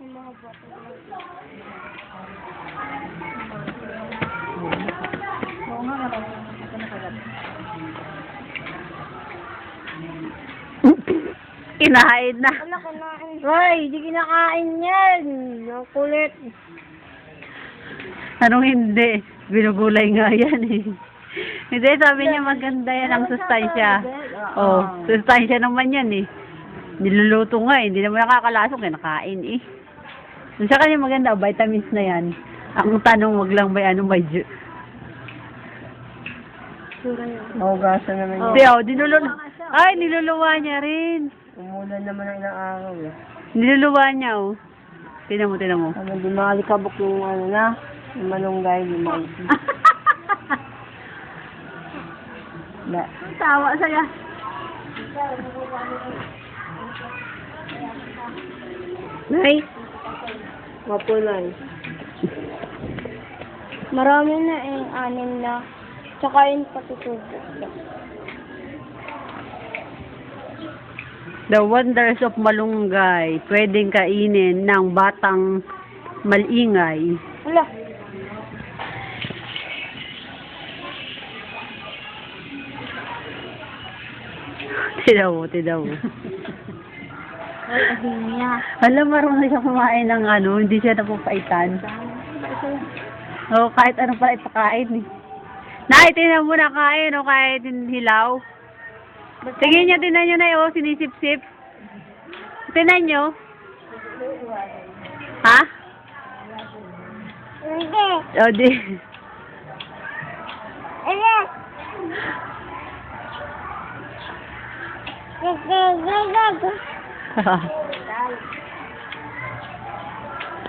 Yung mga bata. Oo nga, ako nakagat. Kinain na. Wala, kinain. Hoy, di kinakain yan. Ang kulit. Anong hindi? Binugulay nga yan eh. Hindi, sabi niya maganda yan ang sustansya. Oh, sustansya naman yan eh. Niluluto nga eh. Hindi naman nakakalasok eh. Nakain eh. Sa kanya maganda, vitamins na yan. Ang tanong, wag lang may Hugasan naman Hindi, oh, Ay, niluluwa niya rin. Umulan naman ang ilang araw eh. Niluluwa niya, oh. Tinan mo. Ano, di makalikabok yung ano na. Yung malunggay, di makalikabok. Tawa saya. Nay? Mapulay. Marami na eh, 6 na. Tsaka yung patutubok. The wonders of malunggay. Pwedeng kainin ng batang malingay. Wala. Tidaw mo. Ay, ahinya. Alam, marunong siya kumain ng ano, hindi siya napapaitan. O, kahit ano pala ipakain eh. Nay, tinan mo na kain o kahit hilaw. Sige niyo, tinan nyo na yun, sinisip-sip. Tinan nyo. Ha? Hindi. O, di. Hindi. Gagagagag.